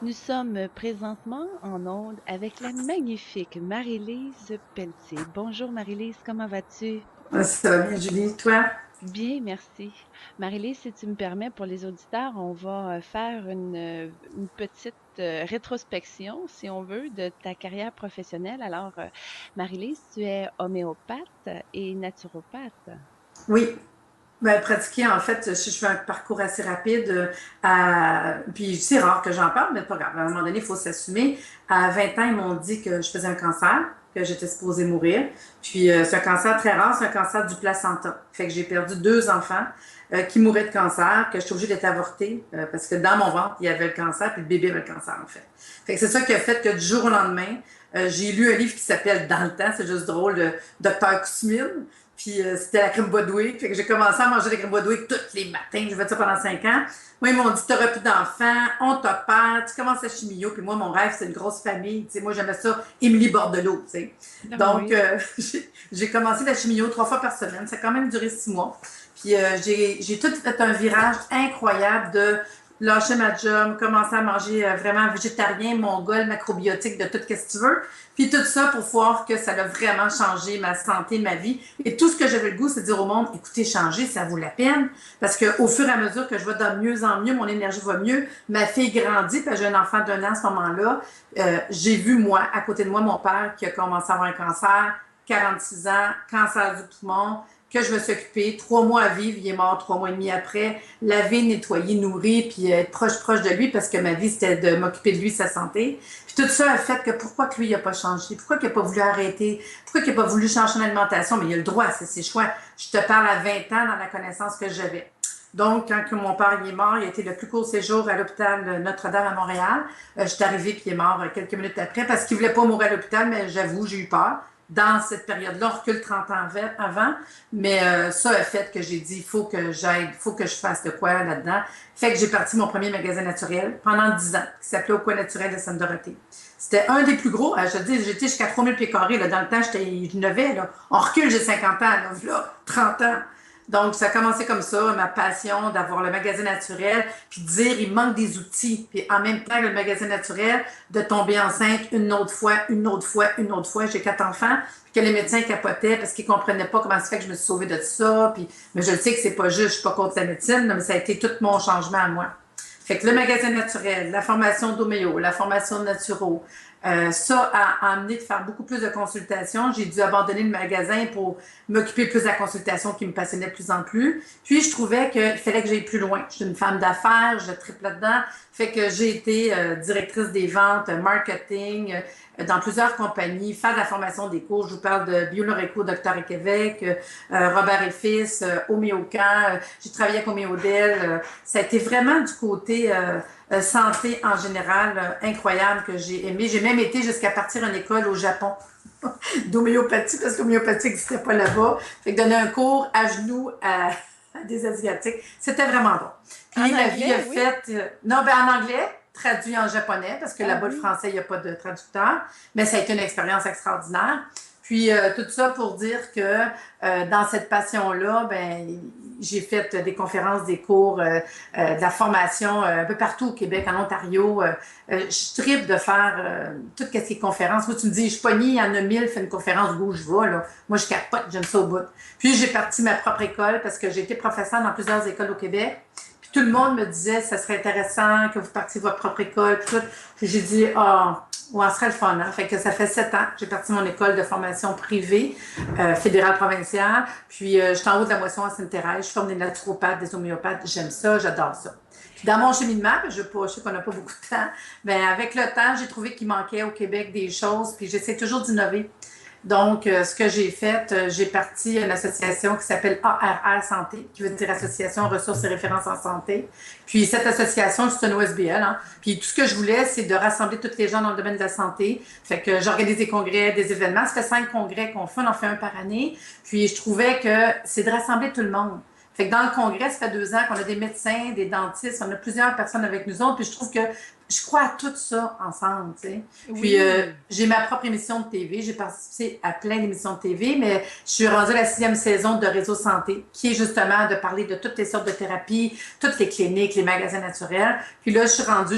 Nous sommes présentement en onde avec la magnifique Marie-Lise Pelletier. Bonjour Marie-Lise, comment vas-tu? Ouais, ça va bien, Julie, toi? Bien, merci. Marie-Lise, si tu me permets, pour les auditeurs, on va faire une petite rétrospection, si on veut, de ta carrière professionnelle. Alors, Marie-Lise, tu es homéopathe et naturopathe. Oui, ben, pratiquer, en fait, je fais un parcours assez rapide. Puis c'est rare que j'en parle, mais pas grave. À un moment donné, il faut s'assumer. À 20 ans, ils m'ont dit que je faisais un cancer, que j'étais supposée mourir. Puis c'est un cancer très rare, c'est un cancer du placenta. Fait que j'ai perdu deux enfants qui mouraient de cancer, que je suis obligée d'être avortée parce que dans mon ventre, il y avait le cancer, puis le bébé avait le cancer, en fait. Fait que c'est ça qui a fait que du jour au lendemain, j'ai lu un livre qui s'appelle Dans le temps, c'est juste drôle, de Dr. Kousmine. Puis c'était la crème Bodwick. Fait que j'ai commencé à manger la crème Bodwick tous les matins. J'ai fait ça pendant 5 ans. Moi, ils m'ont dit, t'auras plus d'enfants, on t'opère, tu commences à chimio. Puis moi, mon rêve, c'est une grosse famille. Tu sais, moi, j'aimais ça, Émilie Bordelot, tu sais. Ah Donc, oui. j'ai commencé la chimio 3 fois par semaine. Ça a quand même duré 6 mois. Puis j'ai tout fait un virage incroyable de lâcher ma job, commencer à manger vraiment végétarien, mongol, macrobiotique, de tout ce que tu veux. Puis tout ça pour voir que ça a vraiment changé ma santé, ma vie. Et tout ce que j'avais le goût, c'est de dire au monde, écoutez, changer, ça vaut la peine. Parce qu'au fur et à mesure que je vais de mieux en mieux, mon énergie va mieux, ma fille grandit, puis j'ai un enfant d'1 an à ce moment-là. J'ai vu, moi, à côté de moi, mon père qui a commencé à avoir un cancer, 46 ans, cancer du poumon, que je me suis occupée, 3 mois à vivre, il est mort 3 mois et demi après, laver, nettoyer, nourrir, puis être proche de lui parce que ma vie, c'était de m'occuper de lui, sa santé. Puis tout ça a fait que pourquoi que lui, il n'a pas changé, pourquoi qu'il n'a pas voulu arrêter, pourquoi qu'il n'a pas voulu changer son alimentation, mais il a le droit, c'est ses choix. Je te parle à 20 ans dans la connaissance que j'avais. Donc, quand mon père il est mort, il a été le plus court séjour à l'hôpital Notre-Dame à Montréal. Je suis arrivée puis il est mort quelques minutes après parce qu'il voulait pas mourir à l'hôpital, mais j'avoue, j'ai eu peur. Dans cette période-là, on recule 30 ans avant, mais ça a fait que j'ai dit, il faut que j'aide, il faut que je fasse de quoi là-dedans. Fait que j'ai parti mon premier magasin naturel pendant 10 ans, qui s'appelait Au Coin Naturel de Sainte-Dorothée. C'était un des plus gros. Je te dis, j'étais jusqu'à 3000 pieds carrés. Là. Dans le temps, j'étais innové. Là. On recule, j'ai 50 ans. Là, 30 ans. Donc, ça a commencé comme ça, ma passion d'avoir le magasin naturel, puis de dire, il manque des outils. Puis en même temps, le magasin naturel, de tomber enceinte une autre fois, une autre fois, une autre fois. J'ai 4 enfants, puis que les médecins capotaient parce qu'ils comprenaient pas comment ça fait que je me suis sauvée de tout ça. Puis, mais je le sais que c'est pas juste, je suis pas contre la médecine, mais ça a été tout mon changement à moi. Fait que le magasin naturel, la formation d'homéo, la formation de naturo, ça a amené de faire beaucoup plus de consultations. J'ai dû abandonner le magasin pour m'occuper plus de la consultation qui me passionnait de plus en plus. Puis je trouvais qu'il fallait que j'aille plus loin. Je suis une femme d'affaires, je triple là-dedans. Fait que j'ai été directrice des ventes, marketing, dans plusieurs compagnies, faire de la formation des cours. Je vous parle de BioNoreco, Docteur et Québec, Robert et Fils, Homéocan. J'ai travaillé avec Homéodel. Ça a été vraiment du côté santé en général incroyable que j'ai aimé. J'ai même été jusqu'à partir en école au Japon d'homéopathie parce que l'homéopathie n'existait pas là-bas. Fait que donner un cours à genoux à des Asiatiques, c'était vraiment bon. Puis En la vie a anglais, oui. fait... non, ben en anglais, traduit en japonais, parce que Ah là-bas, le oui. français, il n'y a pas de traducteur. Mais ça a été une expérience extraordinaire. Puis tout ça pour dire que dans cette passion-là, ben j'ai fait des conférences, des cours, de la formation un peu partout au Québec, en Ontario. Je tripe de faire tout ce qui est conférences. Moi, tu me dis, je suis pognée, il y en a 1000, fais une conférence où je vais. Là. Moi, je capote, j'aime ça au bout. Puis j'ai parti ma propre école parce que j'ai été professeure dans plusieurs écoles au Québec. Puis tout le monde me disait, ça serait intéressant que vous partiez votre propre école. Puis tout. Puis j'ai dit, ah, oh, ouais, ce serait le fun. Hein? Fait que ça fait 7 ans que j'ai parti mon école de formation privée, fédérale provinciale. Puis je suis en haut de la moisson à Sainte-Thérèse. Je forme des naturopathes, des homéopathes. J'aime ça, j'adore ça. Puis dans mon cheminement, je sais qu'on n'a pas beaucoup de temps, mais avec le temps, j'ai trouvé qu'il manquait au Québec des choses. Puis j'essaie toujours d'innover. Donc, ce que j'ai fait, j'ai parti une association qui s'appelle ARR Santé, qui veut dire Association Ressources et Références en Santé. Puis cette association, c'est une OSBL. Hein. Puis tout ce que je voulais, c'est de rassembler toutes les gens dans le domaine de la santé. Fait que j'organise des congrès, des événements. Ça fait 5 congrès qu'on fait, on en fait un par année. Puis je trouvais que c'est de rassembler tout le monde. Fait que dans le congrès, ça fait 2 ans qu'on a des médecins, des dentistes, on a plusieurs personnes avec nous autres. Puis je trouve que je crois à tout ça ensemble, tu sais. Puis, Oui. j'ai ma propre émission de TV. J'ai participé à plein d'émissions de TV, mais je suis rendue à la 6e saison de Réseau Santé, qui est justement de parler de toutes les sortes de thérapies, toutes les cliniques, les magasins naturels. Puis là, je suis rendue,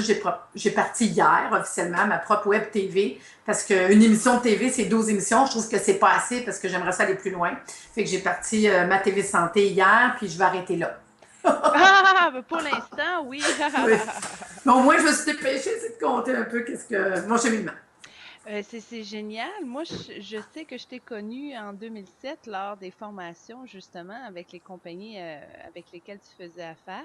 j'ai parti hier, officiellement, ma propre web TV, parce qu'une émission de TV, c'est 12 émissions. Je trouve que c'est pas assez parce que j'aimerais ça aller plus loin. Fait que j'ai parti ma TV Santé hier, puis je vais arrêter là. Ah, ben, pour l'instant, oui. Oui. Mais au moins, je me suis dépêchée, c'est de compter un peu qu'est-ce que mon cheminement. C'est génial. Moi, je sais que je t'ai connue en 2007 lors des formations, justement, avec les compagnies avec lesquelles tu faisais affaire.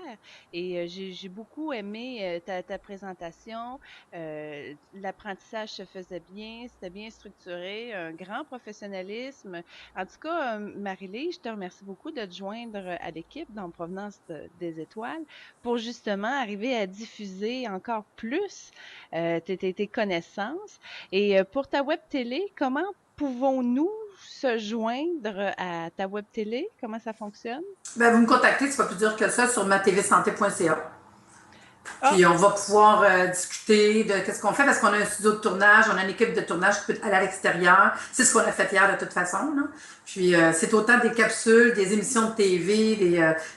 Et j'ai beaucoup aimé ta présentation. L'apprentissage se faisait bien, c'était bien structuré, un grand professionnalisme. En tout cas, Marie-Lise, je te remercie beaucoup de te joindre à l'équipe dans Provenance des Étoiles pour justement arriver à diffuser encore plus tes connaissances. Et pour ta web télé, comment pouvons-nous se joindre à ta web télé? Comment ça fonctionne? Ben, vous me contactez, c'est pas plus dur que ça, sur matvsanté.ca. Ah, Puis on va pouvoir discuter de qu'est-ce qu'on fait parce qu'on a un studio de tournage, on a une équipe de tournage qui peut aller à l'extérieur. C'est ce qu'on a fait hier de toute façon. Là. Puis c'est autant des capsules, des émissions de TV,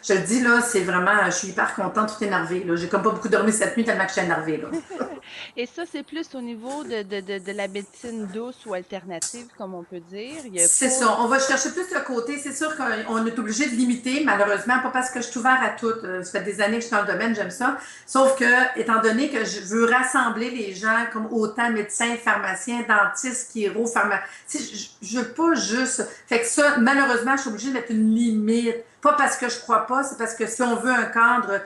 je le dis là, c'est vraiment, je suis hyper contente, tout énervée. Là. J'ai comme pas beaucoup dormi cette nuit tellement que je suis énervée. Là. et ça, c'est plus au niveau de la médecine douce ou alternative, comme on peut dire. Il y a C'est pas... ça. On va chercher plus le côté. C'est sûr qu'on est obligé de limiter, malheureusement, pas parce que je suis ouvert à tout. Ça fait des années que je suis dans le domaine, j'aime ça. Sauf que, étant donné que je veux rassembler les gens comme autant médecins, pharmaciens, dentistes, chiro, pharmaciens, je veux pas juste. Fait que ça, malheureusement, je suis obligée de mettre une limite. Pas parce que je crois pas, c'est parce que si on veut un cadre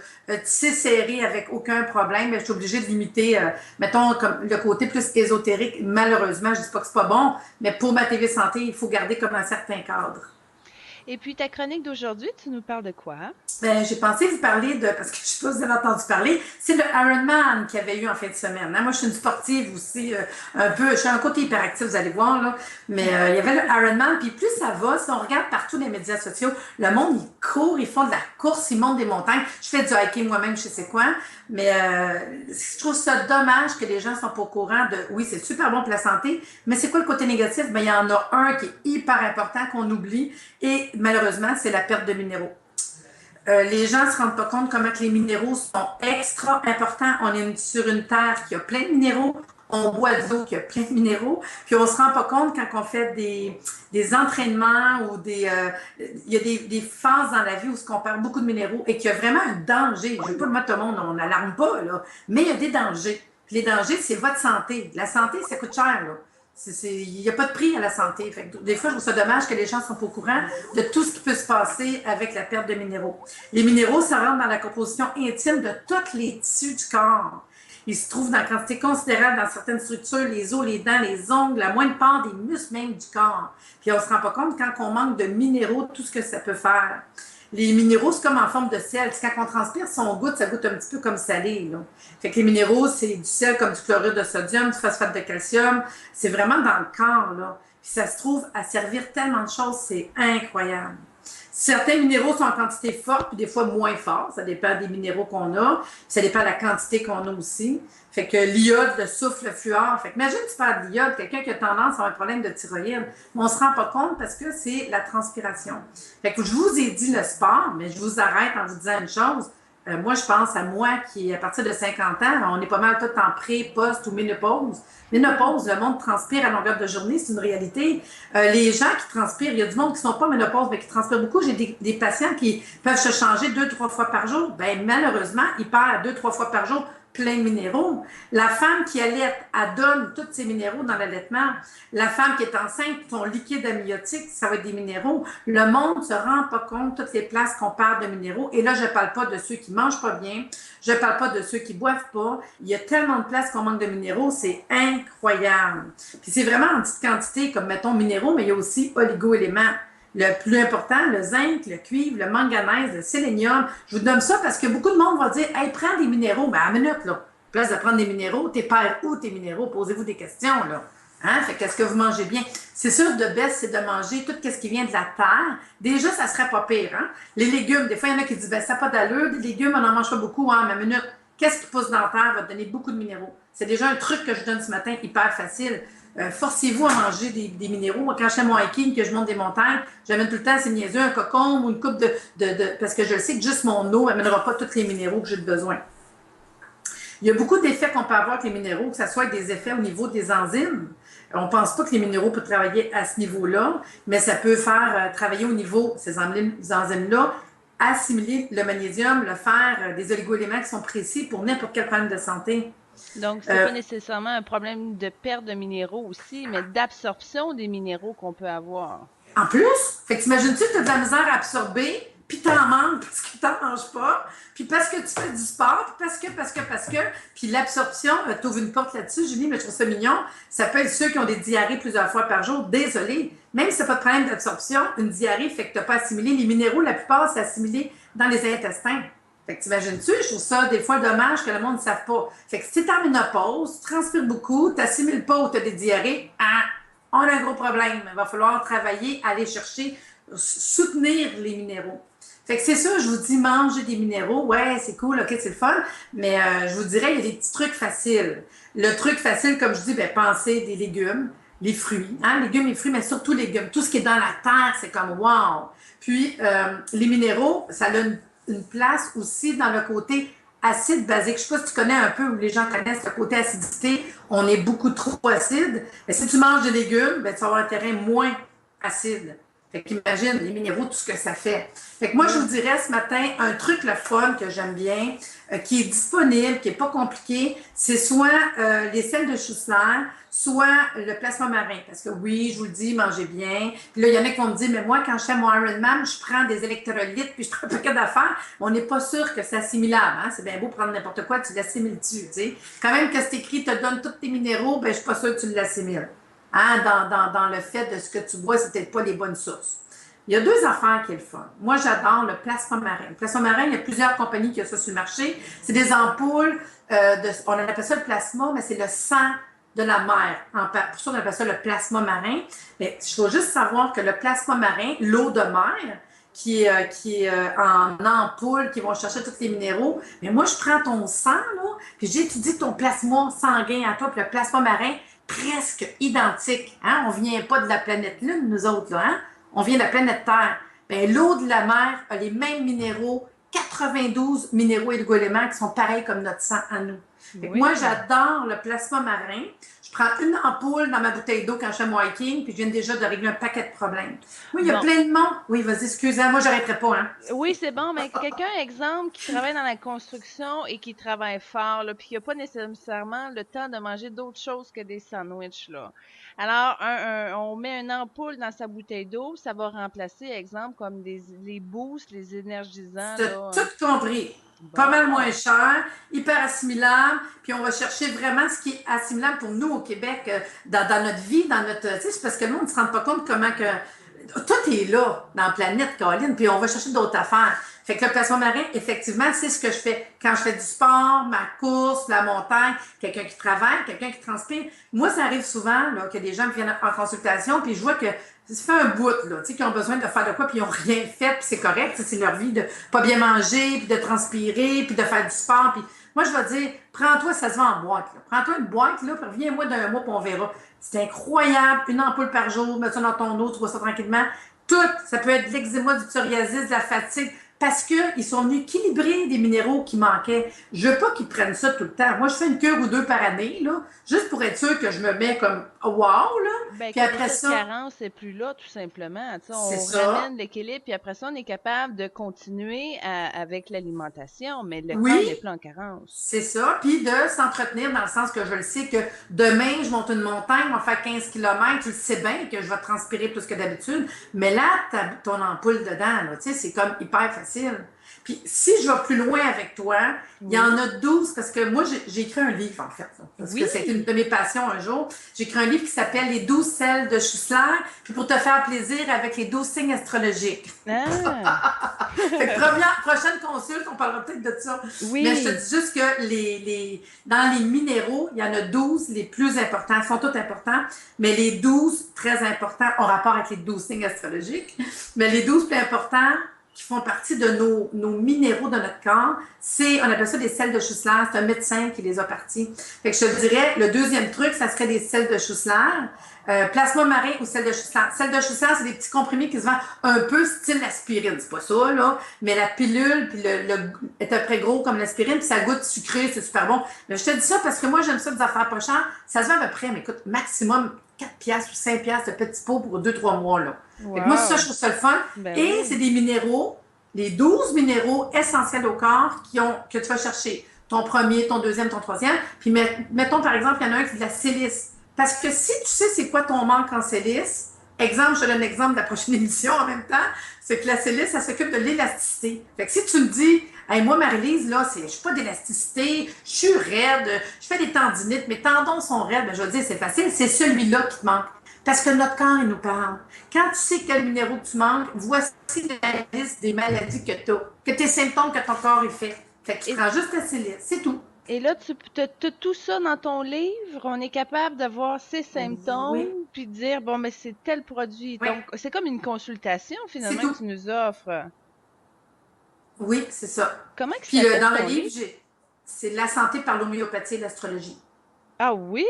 tissé serré avec aucun problème, ben, je suis obligée de limiter, mettons, comme le côté plus ésotérique. Malheureusement, je dis pas que c'est pas bon, mais pour ma TV Santé, il faut garder comme un certain cadre. Et puis ta chronique d'aujourd'hui, tu nous parles de quoi? Ben, j'ai pensé vous parler de, parce que je sais pas si vous avez entendu parler, c'est le Ironman qu'il y avait eu en fin de semaine. Hein? Moi, je suis une sportive aussi, un peu, je suis un côté hyperactif, vous allez voir, là. Mais il y avait le Ironman, puis plus ça va, si on regarde partout les médias sociaux, le monde, ils courent, ils font de la course, ils montent des montagnes. Je fais du hiking moi-même, je sais quoi. Mais je trouve ça dommage que les gens sont pas au courant de, oui, c'est super bon pour la santé, mais c'est quoi le côté négatif? Ben, il y en a un qui est hyper important qu'on oublie, et malheureusement, c'est la perte de minéraux. Les gens ne se rendent pas compte comment que les minéraux sont extra importants. On est sur une terre qui a plein de minéraux. On boit de l'eau qui a plein de minéraux. Puis on ne se rend pas compte quand on fait des entraînements ou il y a des phases dans la vie où on perd beaucoup de minéraux et qu'il y a vraiment un danger. Je ne veux pas mettre tout le monde, on n'alarme pas, là, mais il y a des dangers. Puis les dangers, c'est votre santé. La santé, ça coûte cher, là. Il n'y a pas de prix à la santé. Fait que des fois, je trouve ça dommage que les gens ne sont pas au courant de tout ce qui peut se passer avec la perte de minéraux. Les minéraux, ça rentre dans la composition intime de tous les tissus du corps. Ils se trouvent dans quantité considérable dans certaines structures, les os, les dents, les ongles, la moindre part des muscles même du corps. Puis on ne se rend pas compte quand on manque de minéraux, tout ce que ça peut faire. Les minéraux, c'est comme en forme de sel. Quand on transpire, si on goûte, ça goûte un petit peu comme salé. Là. Fait que les minéraux, c'est du sel comme du chlorure de sodium, du phosphate de calcium. C'est vraiment dans le corps. Là. Puis ça se trouve à servir tellement de choses, c'est incroyable. Certains minéraux sont en quantité forte, puis des fois moins forte. Ça dépend des minéraux qu'on a. Puis ça dépend de la quantité qu'on a aussi. Fait que l'iode, le soufre, le fluor. Fait que imagine tu perds de l'iode, quelqu'un qui a tendance à avoir un problème de thyroïde. Mais on se rend pas compte parce que c'est la transpiration. Fait que je vous ai dit le sport, mais je vous arrête en vous disant une chose. Moi, je pense à moi qui, à partir de 50 ans, on est pas mal tout en pré, post ou ménopause. Ménopause, le monde transpire à longueur de journée, c'est une réalité. Les gens qui transpirent, il y a du monde qui ne sont pas ménopause, mais qui transpirent beaucoup. J'ai des patients qui peuvent se changer 2-3 fois par jour. Ben malheureusement, ils perdent 2-3 fois par jour plein de minéraux. La femme qui allaite, elle donne tous ses minéraux dans l'allaitement. La femme qui est enceinte, son liquide amniotique, ça va être des minéraux. Le monde ne se rend pas compte de toutes les places qu'on perd de minéraux. Et là, je ne parle pas de ceux qui ne mangent pas bien. Je ne parle pas de ceux qui ne boivent pas. Il y a tellement de places qu'on manque de minéraux, c'est incroyable. Puis c'est vraiment en petite quantité, comme mettons minéraux, mais il y a aussi oligo-éléments. Le plus important, le zinc, le cuivre, le manganèse, le sélénium. Je vous donne ça parce que beaucoup de monde va dire « Hey, prends des minéraux. » Ben, à la minute, là. Place de prendre des minéraux, t'es perds où tes minéraux? Posez-vous des questions, là. Hein? Fait qu'est-ce que vous mangez bien? C'est sûr, de best, c'est de manger tout ce qui vient de la terre. Déjà, ça serait pas pire, hein? Les légumes, des fois, il y en a qui disent « Ben, ça n'a pas d'allure. Des légumes, on n'en mange pas beaucoup, hein, mais à la minute. » qu'est-ce qui pousse dans la terre va te donner beaucoup de minéraux. C'est déjà un truc que je donne ce matin, hyper facile. Forcez-vous à manger des minéraux. Moi, quand je fais mon hiking, que je monte des montagnes, j'amène tout le temps, c'est niaiseux, un cocon ou une coupe parce que je sais que juste mon eau n'amènera pas tous les minéraux que j'ai besoin. Il y a beaucoup d'effets qu'on peut avoir avec les minéraux, que ce soit des effets au niveau des enzymes. On ne pense pas que les minéraux peuvent travailler à ce niveau-là, mais ça peut faire travailler au niveau, ces enzymes-là, assimiler le magnésium, le fer, des oligo-éléments qui sont précis pour n'importe quel problème de santé. Donc, c'est pas nécessairement un problème de perte de minéraux aussi, mais d'absorption des minéraux qu'on peut avoir. En plus, fait que t'imagines-tu que tu as de la misère à absorber, puis t'en manques parce que t'en manges pas, puis parce que tu fais du sport, puis parce que, puis l'absorption, t'ouvres une porte là-dessus, Julie, mais je trouve ça mignon, ça peut être ceux qui ont des diarrhées plusieurs fois par jour, désolé, même si t'as pas de problème d'absorption, une diarrhée fait que t'as pas assimilé, les minéraux, la plupart, c'est assimilé dans les intestins. Fait que t'imagines-tu, je trouve ça des fois dommage que le monde ne sache pas. Fait que si t'es en ménopause, tu transpires beaucoup, t'assimiles pas ou t'as des diarrhées, on a un gros problème. Il va falloir travailler, aller chercher, soutenir les minéraux. Fait que c'est ça, je vous dis, manger des minéraux, ouais, c'est cool, ok, c'est le fun, mais je vous dirais, il y a des petits trucs faciles. Le truc facile, comme je dis, pensez des légumes, les fruits, légumes et fruits, mais surtout légumes. Tout ce qui est dans la terre, c'est comme wow! Puis, les minéraux, ça a une place aussi dans le côté acide basique. Je ne sais pas si tu connais un peu ou les gens connaissent le côté acidité. On est beaucoup trop acide. Mais si tu manges des légumes, tu vas avoir un terrain moins acide. Fait qu'imagine les minéraux, tout ce que ça fait. Fait que moi, je vous dirais ce matin, un truc le fun que j'aime bien, qui est disponible, qui n'est pas compliqué, c'est soit les sels de chou-fleur, soit le plasma marin. Parce que oui, je vous le dis, mangez bien. Puis là, il y en a qui vont me dire, mais moi, quand je fais mon Ironman, je prends des électrolytes, puis je prends un paquet d'affaires. On n'est pas sûr que c'est assimilable. Hein? C'est bien beau prendre n'importe quoi, tu l'assimiles-tu, tu sais. Quand même que c'est écrit, te donne tous tes minéraux, ben je suis pas sûre que tu l'assimiles. Hein, dans le fait de ce que tu bois, c'est peut-être pas les bonnes sources. Il y a deux affaires qui est le fun. Moi, j'adore le plasma marin. Le plasma marin, il y a plusieurs compagnies qui ont ça sur le marché. C'est des ampoules, on appelle ça le plasma, mais c'est le sang de la mer. Pour ça, on appelle ça le plasma marin. Mais il faut juste savoir que le plasma marin, l'eau de mer, qui est en ampoule, qui vont chercher tous les minéraux. Mais moi, je prends ton sang, là, puis j'étudie ton plasma sanguin à toi, puis le plasma marin, presque identique. Hein? On ne vient pas de la planète Lune, nous autres, là. Hein? On vient de la planète Terre. Bien, l'eau de la mer a les mêmes minéraux, 92 minéraux et oligo-éléments qui sont pareils comme notre sang à nous. Fait que moi, j'adore le plasma marin. Je prends une ampoule dans ma bouteille d'eau quand je fais mon hiking, puis je viens déjà de régler un paquet de problèmes. Oui, il y a plein de monde. Oui, vas-y, excusez-moi, moi, j'arrêterai pas. Hein? Oui, c'est bon, mais quelqu'un, exemple, qui travaille dans la construction et qui travaille fort, là, puis qui n'a pas nécessairement le temps de manger d'autres choses que des sandwichs, là. Alors, on met une ampoule dans sa bouteille d'eau, ça va remplacer, exemple, comme les boosts, les énergisants, Tu as là. tout compris. Bon. Pas mal moins cher, hyper assimilable, puis on va chercher vraiment ce qui est assimilable pour nous au Québec, dans notre vie, dans notre... Tu sais, c'est parce que nous, on ne se rend pas compte comment que... Tout est là, dans la planète, Caroline, puis on va chercher d'autres affaires. Fait que le plasma marin, effectivement, c'est ce que je fais. Quand je fais du sport, ma course, la montagne, quelqu'un qui travaille, quelqu'un qui transpire. Moi, ça arrive souvent là, que des gens viennent en consultation, puis je vois que ça fait un bout, là, tu sais, qui ont besoin de faire de quoi, puis ils n'ont rien fait, puis c'est correct, c'est leur vie de pas bien manger, puis de transpirer, puis de faire du sport, puis moi, je vais dire, prends-toi, ça se vend en boîte, là. Prends-toi une boîte, là, puis reviens-moi d'un mois, puis on verra. C'est incroyable, une ampoule par jour, mets ça dans ton eau, tu vois ça tranquillement. Tout, ça peut être de l'eczéma, du psoriasis, de la fatigue, parce qu'ils sont venus équilibrer des minéraux qui manquaient. Je veux pas qu'ils prennent ça tout le temps. Moi, je fais une cure ou deux par année, là, juste pour être sûr que je me mets comme wow, là. Ben, Puis après ça, carence c'est plus là, tout simplement. Tu sais, c'est on ça. ramène l'équilibre, puis après ça, on est capable de continuer avec l'alimentation, mais le corps n'est Oui, plus en carence. c'est ça. Puis de s'entretenir dans le sens que je le sais que demain, je monte une montagne, on va faire 15 km, tu le sais bien que je vais transpirer plus que d'habitude, mais là, t'as ton ampoule dedans, là, tu sais, c'est comme hyper facile. Puis si je vais plus loin avec toi, il y en a 12, parce que moi, j'ai écrit un livre, en fait, là, parce que c'était une de mes passions un jour. J'ai écrit un livre qui s'appelle Les 12 sels de Schussler, puis pour te faire plaisir avec les 12 signes astrologiques. Ah! Fait que prochaine consulte, on parlera peut-être de ça. Oui. Mais je te dis juste que dans les minéraux, il y en a 12, les plus importants, ils sont tous importants, mais les 12 très importants ont rapport avec les 12 signes astrologiques. Mais les 12 plus importants, qui font partie de nos minéraux de notre corps, on appelle ça des sels de Schussler. C'est un médecin qui les a partis. Fait que je te dirais, le deuxième truc, ça serait des sels de Schussler. Plasma marin ou sel de Schussler. Sel de Schussler, c'est des petits comprimés qui se vendent un peu style aspirine. C'est pas ça, là. Mais la pilule, puis est à peu près gros comme l'aspirine, puis ça goûte sucré, c'est super bon. Mais je te dis ça parce que moi, j'aime ça des affaires pas chères. Ça se vend à peu près, mais écoute, maximum 4 piastres ou 5 piastres de petits pots pour 2-3 mois, là. Fait que moi, ça, je trouve ça le fun. Ben Et oui. c'est des minéraux, les 12 minéraux essentiels au corps que tu vas chercher. Ton premier, ton deuxième, ton troisième. Puis mettons, par exemple, il y en a un qui est de la silice. Parce que si tu sais c'est quoi ton manque en silice, exemple, je te donne l'exemple de la prochaine émission en même temps, c'est que la silice, ça s'occupe de l'élasticité. Fait que si tu me dis, hey, moi, Marie-Lise, là, je suis pas d'élasticité, je suis raide, je fais des tendinites, mes tendons sont raides, ben, je vais te dire, c'est facile, c'est celui-là qui te manque. Parce que notre corps, il nous parle. Quand tu sais quel minéraux tu manques, voici la liste des maladies que tu as, que tes symptômes que ton corps est fait. Fait que tu Et, prends juste la silice, c'est tout. et là, tu as tout ça dans ton livre. On est capable de voir ses symptômes, Oui, puis de dire, bon, mais c'est tel produit. oui, Donc, c'est comme une consultation, c'est finalement, que tout. tu nous offres. Oui, c'est ça. Comment il Puis s'appelle dans le ton livre, livre? c'est la santé par l'homéopathie et l'astrologie. Ah oui!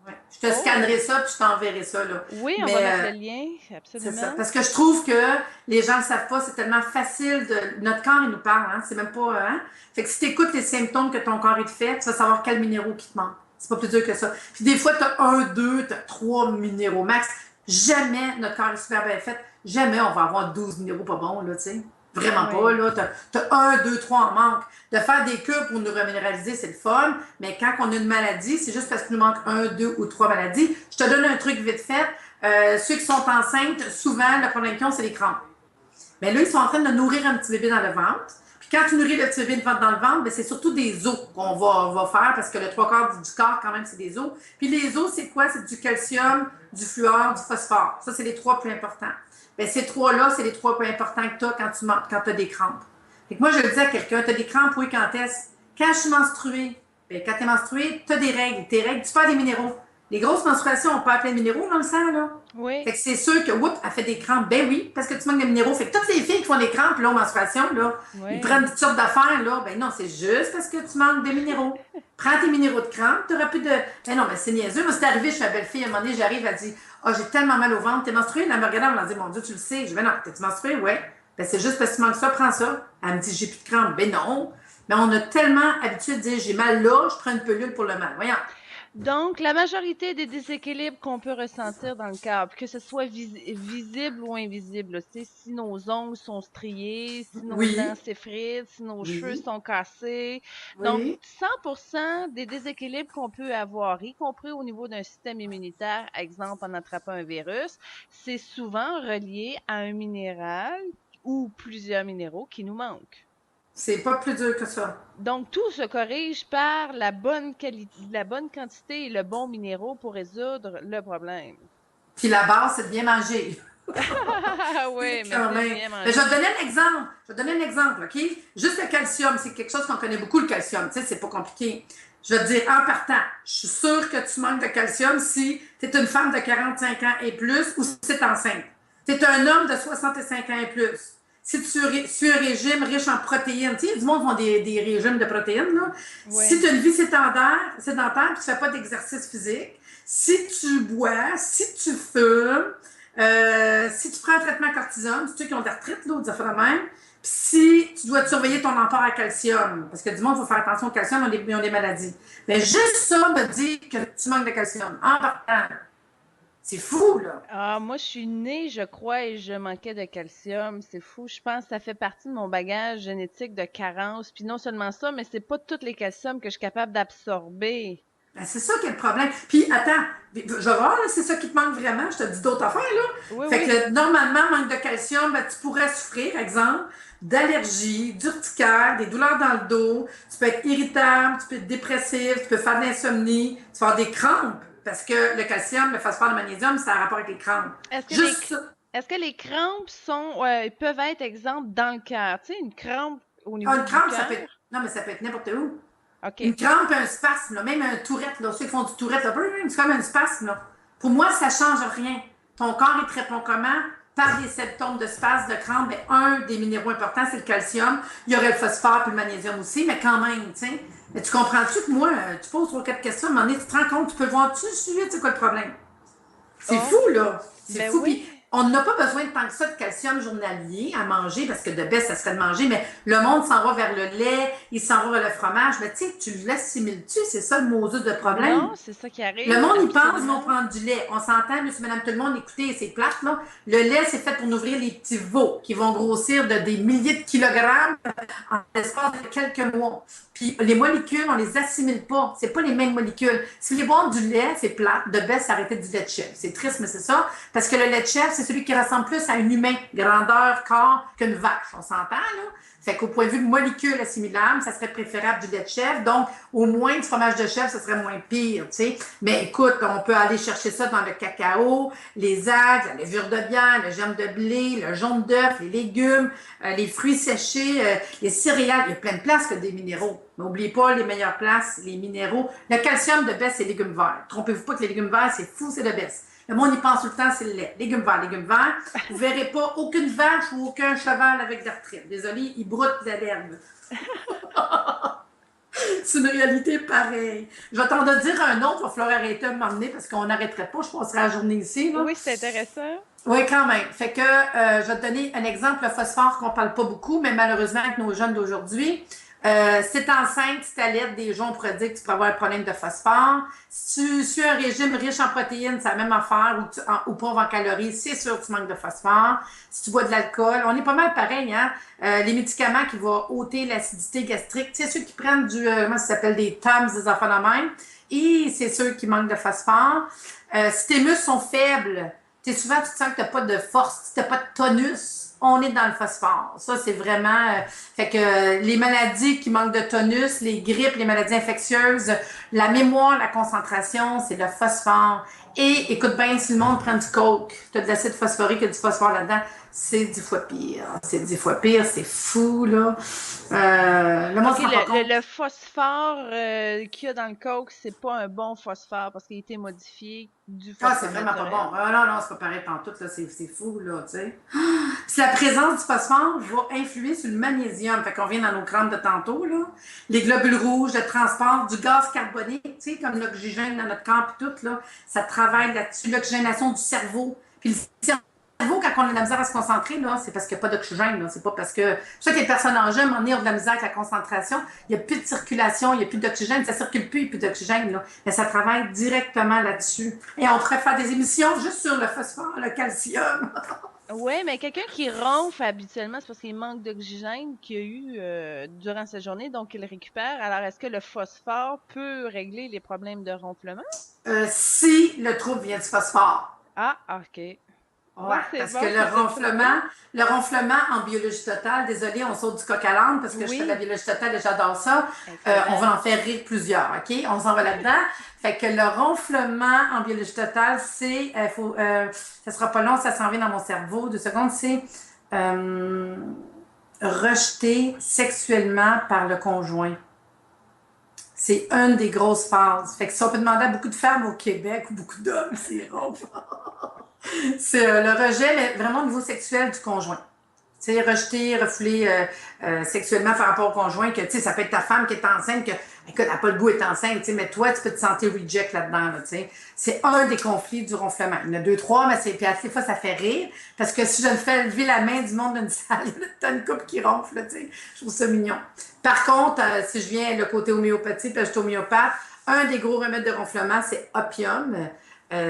Ouais. Je te Oh! scannerai ça puis je t'enverrai ça, là. Oui, on va Mais mettre le lien, c'est ça. absolument. Parce que je trouve que les gens ne le savent pas, c'est tellement facile de. Notre corps, il nous parle, hein. C'est même pas. Hein? Fait que si tu écoutes les symptômes que ton corps il te fait, tu vas savoir quel minéraux qui te manque. C'est pas plus dur que ça. Puis des fois, tu as un, deux, tu as trois minéraux max. Jamais notre corps est super bien fait. Jamais on va avoir 12 minéraux pas bons, là, tu sais. Vraiment pas, Oui. là. T'as un, deux, trois en manque. De faire des cures pour nous reminéraliser, c'est le fun. Mais quand on a une maladie, c'est juste parce qu'il nous manque un, deux ou trois maladies. Je te donne un truc vite fait. Ceux qui sont enceintes, souvent, le problème qu'ils ont, c'est les crampes. Mais là, ils sont en train de nourrir un petit bébé dans le ventre. Puis quand tu nourris le petit bébé dans le ventre, ben, c'est surtout des os qu'on va faire parce que le trois quarts du corps, quand même, c'est des os. Puis les os, c'est quoi? C'est du calcium, du fluor, du phosphore. Ça, c'est les trois plus importants. Ben, ces trois-là, c'est les trois plus importants que tu as quand tu as des crampes. Fait que moi, je le dis à quelqu'un, tu as des crampes, oui, quand est-ce? Quand je suis menstruée. Ben, quand tu es menstruée, tu as des règles. Tes règles, tu perds des minéraux. Les grosses menstruations, on perd plein de minéraux dans le sang, là. Oui. Fait que c'est sûr que, oups, elle fait des crampes. Ben oui, parce que tu manques de minéraux. Fait que toutes les filles qui font des crampes, là, en menstruation, là, ils Oui. prennent toutes sortes d'affaires, là. Ben non, c'est juste parce que tu manques de minéraux. Prends tes minéraux de crampes, t'auras plus de. Ben non, mais c'est niaiseux. Moi, c'est arrivé, je suis la belle-fille, à un moment donné, j'arrive, elle dit, ah, j'ai tellement mal au ventre, t'es menstruée? Elle me regarde, elle m'a dit, mon Dieu, tu le sais. Je dis, ben non, t'es menstruée? Ouais. Ben c'est juste parce que tu manques ça, prends ça. Elle me dit, j'ai plus de crampes. Ben non. Mais on a tellement habitué de dire, j'ai mal là, je prends une pilule pour le mal. Voyons. Donc, la majorité des déséquilibres qu'on peut ressentir dans le corps, que ce soit visible ou invisible, là, tu sais, si nos ongles sont striés, si nos dents Oui, s'effritent, si nos cheveux oui, sont cassés. Donc, oui. 100% des déséquilibres qu'on peut avoir, y compris au niveau d'un système immunitaire, exemple en attrapant un virus, c'est souvent relié à un minéral ou plusieurs minéraux qui nous manquent. C'est pas plus dur que ça. Donc, tout se corrige par la bonne qualité, la bonne quantité et le bon minéraux pour résoudre le problème. Puis la base, c'est de bien manger. Oui, mais Quand c'est même. bien Mais je vais te manger. donner un exemple. Je vais te donner un exemple, OK? Juste le calcium, c'est quelque chose qu'on connaît beaucoup, le calcium. Tu sais, c'est pas compliqué. Je vais te dire, en partant, je suis sûre que tu manques de calcium si tu es une femme de 45 ans et plus ou si tu es enceinte. Tu es un homme de 65 ans et plus. Si tu suis un régime riche en protéines, tu sais, du monde font des régimes de protéines, là. Si Oui. tu as une vie sédentaire puis tu fais pas d'exercice physique, si tu bois, si tu fumes, si tu prends un traitement cortisone, c'est ceux qui ont des retraites, là, ou des affaires de même. Puis si tu dois te surveiller ton apport à calcium, parce que du monde, il faut faire attention au calcium, ils ont des maladies. Mais juste ça me dit que tu manques de calcium. En partant, c'est fou, là. Ah, moi, je suis née, je crois, et je manquais de calcium. C'est fou. Je pense que ça fait partie de mon bagage génétique de carence. Puis non seulement ça, mais c'est pas tous les calciums que je suis capable d'absorber. Ben, c'est ça qui est le problème. Puis attends, je vais voir, là, c'est ça qui te manque vraiment. Je te dis d'autres affaires, là. Oui, Fait oui. que normalement, manque de calcium, ben, tu pourrais souffrir, exemple, d'allergies, d'urticaire, des douleurs dans le dos. Tu peux être irritable, tu peux être dépressif, tu peux faire de l'insomnie, tu peux avoir des crampes. Parce que le calcium, le phosphore, le magnésium, ça a rapport avec les crampes. Est-ce que Juste ça. est-ce que les crampes sont peuvent être exemple dans le cœur? Tu sais, une crampe au Ah, niveau une du crampe, ça peut cœur? être. Non, mais ça peut être n'importe où. OK. Une crampe, un spasme, là, même un tourette, là, ceux qui font du tourette, là, c'est comme un spasme. Là. Pour moi, ça ne change rien. Ton corps, il te répond comment? par des symptômes de spasme, de crampe, ben, un des minéraux importants, c'est le calcium. Il y aurait le phosphore et le magnésium aussi, mais quand même, tu sais. Mais tu comprends-tu que moi, tu poses 3, 4 questions, à un moment donné, tu te rends compte, tu peux voir tout de suite, c'est quoi le problème? C'est Oh, fou, là. C'est ben fou. oui. Puis, on n'a pas besoin de tant que ça de calcium journalier à manger, parce que de baisse, ça serait de manger, mais le monde s'en va vers le lait, il s'en va vers le fromage. Mais tu sais, tu l'assimiles-tu? C'est ça le Moses de Non, problème. c'est ça qui Le arrive, monde y pense, ils vont absolument. prendre du lait. On s'entend, monsieur, madame, tout le monde, écoutez, c'est plate, là. Le lait, c'est fait pour nourrir les petits veaux qui vont grossir de des milliers de kilogrammes en l'espace de quelques mois. Puis les molécules, on les assimile pas. C'est pas les mêmes molécules. Si vous voulez boire du lait, c'est plate. De baisse, arrêtez du lait de chèvre. C'est triste, mais c'est ça. Parce que le lait de chèvre, c'est celui qui ressemble plus à un humain, grandeur, corps, qu'une vache. On s'entend, là? Fait qu'au point de vue de molécules assimilables, ça serait préférable du lait de chèvre. Donc, au moins, du fromage de chèvre, ça serait moins pire, tu sais. Mais écoute, on peut aller chercher ça dans le cacao, les algues, la levure de bière, le germe de blé, le jaune d'œuf, les légumes, les fruits séchés, les céréales. Il y a plein de places que des minéraux. N'oubliez pas les meilleures places, les minéraux. Le calcium de baisse, c'est les légumes verts. Trompez-vous pas que les légumes verts, c'est fou, c'est de baisse. Le monde y pense tout le temps, c'est le lait. Légumes verts, légumes verts. Vous verrez pas aucune vache ou aucun cheval avec d'arthrite. Désolé, ils broutent de l'herbe. C'est une réalité pareille. Je vais t'en dire un autre, il va falloir arrêter de m'emmener parce qu'on n'arrêterait pas, je passerai la journée ici, là. Oui, c'est intéressant. Oui, quand même. Fait que je vais te donner un exemple, le phosphore qu'on parle pas beaucoup, mais malheureusement avec nos jeunes d'aujourd'hui. Si t'es enceinte, si t'allaites des gens, on pourrait dire que tu peux avoir un problème de phosphore. Si tu suis un régime riche en protéines, c'est la même affaire, ou pauvre en calories, c'est sûr que tu manques de phosphore. Si tu bois de l'alcool, on est pas mal pareil, hein? Les médicaments qui vont ôter l'acidité gastrique, tu sais, ceux qui prennent comment ça s'appelle, des Tums, des enfants de même, et c'est ceux qui manquent de phosphore. Si tes muscles sont faibles, souvent, tu te sens que tu n'as pas de force, tu n'as pas de tonus, on est dans le phosphore. Ça, c'est vraiment... fait que les maladies qui manquent de tonus, les grippes, les maladies infectieuses, la mémoire, la concentration, c'est le phosphore. Et écoute bien, si le monde prend du coke, tu as de l'acide phosphorique et du phosphore là-dedans, c'est 10 fois pire. C'est 10 fois pire, c'est fou, là. Le monde OK, se rend pas compte. le phosphore qu'il y a dans le coke, c'est pas un bon phosphore parce qu'il a été modifié du Ah, c'est phosphore vraiment pas naturel. bon. Ah, non, non, c'est pas pareil pantoute, là. C'est fou, là, tu sais. Puis la présence du phosphore va influer sur le magnésium. Fait qu'on vient dans nos crânes de tantôt, là. Les globules rouges, le transport du gaz carbonique, tu sais, comme l'oxygène dans notre corps, puis tout, là. Ça travaille là-dessus. L'oxygénation du cerveau. Puis le cerveau, quand on a de la misère à se concentrer, là, c'est parce qu'il n'y a pas d'oxygène, là. C'est pas parce que. C'est ça que les personnes âgées, à un moment donné, ont de la misère avec la concentration. Il n'y a plus de circulation, il n'y a plus d'oxygène. Ça circule plus, il n'y a plus d'oxygène, là. Mais ça travaille directement là-dessus. Et on pourrait faire des émissions juste sur le phosphore, le calcium. Oui, mais quelqu'un qui ronfle habituellement, c'est parce qu'il manque d'oxygène qu'il y a eu durant sa journée, donc il récupère. Alors, est-ce que le phosphore peut régler les problèmes de ronflement? Si le trouble vient du phosphore. Ah, OK. Ouais, Ça, c'est parce que bon, c'est une surprise. le ronflement en biologie totale, désolé, on saute du coq à l'âne parce que je fais de la Oui, biologie totale et j'adore ça. On excellent. va en faire rire plusieurs, OK? On s'en va là-dedans. Fait que le ronflement en biologie totale, c'est, ça sera pas long, ça s'en vient dans mon cerveau. 2 secondes, c'est euh, rejeté sexuellement par le conjoint. C'est une des grosses phases. Fait que si on peut demander à beaucoup de femmes au Québec ou beaucoup d'hommes, c'est rond. C'est le rejet, mais vraiment au niveau sexuel du conjoint. Tu sais, rejeter, refouler sexuellement par rapport au conjoint, que, tu sais, ça peut être ta femme qui est enceinte, que, écoute, elle n'a pas le goût d'être enceinte, tu sais, mais toi, tu peux te sentir reject là-dedans, là, tu sais. C'est un des conflits du ronflement. Il y en a 2, 3, mais c'est, puis à des fois, ça fait rire, parce que si je le fais lever la main du monde d'une salle, t'as une couple qui ronfle, là, tu sais. Je trouve ça mignon. Par contre, si je viens le côté homéopathie, puis je suis homéopathe, un des gros remèdes de ronflement, c'est opium.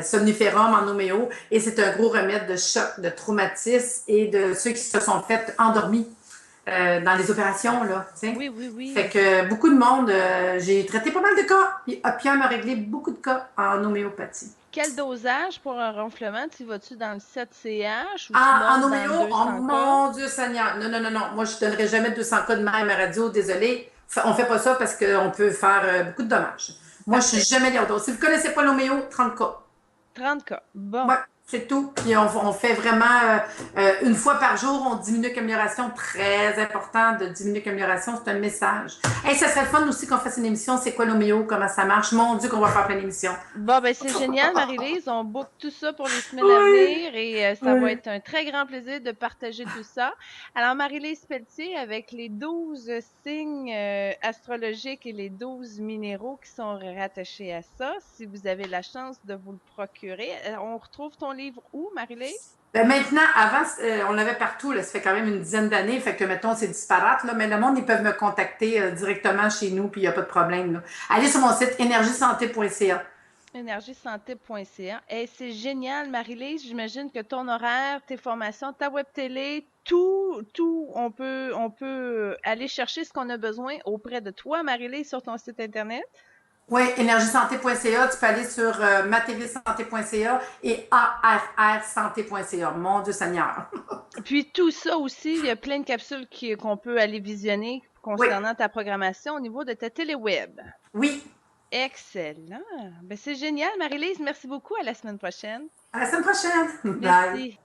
Somniférum en homéo, et c'est un gros remède de choc, de traumatisme et de ceux qui se sont fait endormis dans les opérations, là, tu sais. Oui, oui, Fait oui. que beaucoup de monde, j'ai traité pas mal de cas, puis Opium a réglé beaucoup de cas en homéopathie. Quel dosage pour un ronflement? Tu vas-tu dans le 7 CH ou tu En montes dans homéo, le oh 200 K? mon Dieu Seigneur, non, non, non, non, moi je donnerai jamais 200 cas de même à radio, désolé. On fait pas ça parce qu'on peut faire beaucoup de dommages. Moi, je suis Parfait. jamais allée au dos. Si vous connaissez pas l'homéo, 30 cas. 30 K. Bon. Ouais. C'est tout. Puis on fait vraiment une fois par jour, on 10 minutes d'amélioration, très important de 10 minutes d'amélioration, c'est un message. Hey, ça serait le fun aussi qu'on fasse une émission, c'est quoi l'homéo, comment ça marche. Mon Dieu, qu'on va faire plein d'émissions. Bon, ben c'est génial, Marie-Lise. On book tout ça pour les semaines à Oui, venir et ça va oui. être un très grand plaisir de partager tout ça. Alors, Marie-Lise Pelletier, avec les 12 signes astrologiques et les 12 minéraux qui sont rattachés à ça, si vous avez la chance de vous le procurer, on retrouve ton livre où, Marie-Lise? Ben maintenant, avant, on l'avait partout, là, ça fait quand même une dizaine d'années, fait que mettons, c'est disparate, là, mais le monde, ils peuvent me contacter directement chez nous, puis il n'y a pas de problème. Là. Allez sur mon site énergiesanté.ca. Énergiesanté.ca. Et c'est génial, Marie-Lise. J'imagine que ton horaire, tes formations, ta web télé, tout, on peut aller chercher ce qu'on a besoin auprès de toi, Marie-Lise, sur ton site Internet. Oui, énergiesanté.ca, tu peux aller sur matvsanté.ca et arrsanté.ca. Mon Dieu Seigneur. Puis tout ça aussi, il y a plein de capsules qu'on peut aller visionner Oui, concernant ta programmation au niveau de ta téléweb. oui. Excellent. Ben, c'est génial, Marie-Lise. Merci beaucoup. À la semaine prochaine. À la semaine prochaine. Bye. Merci.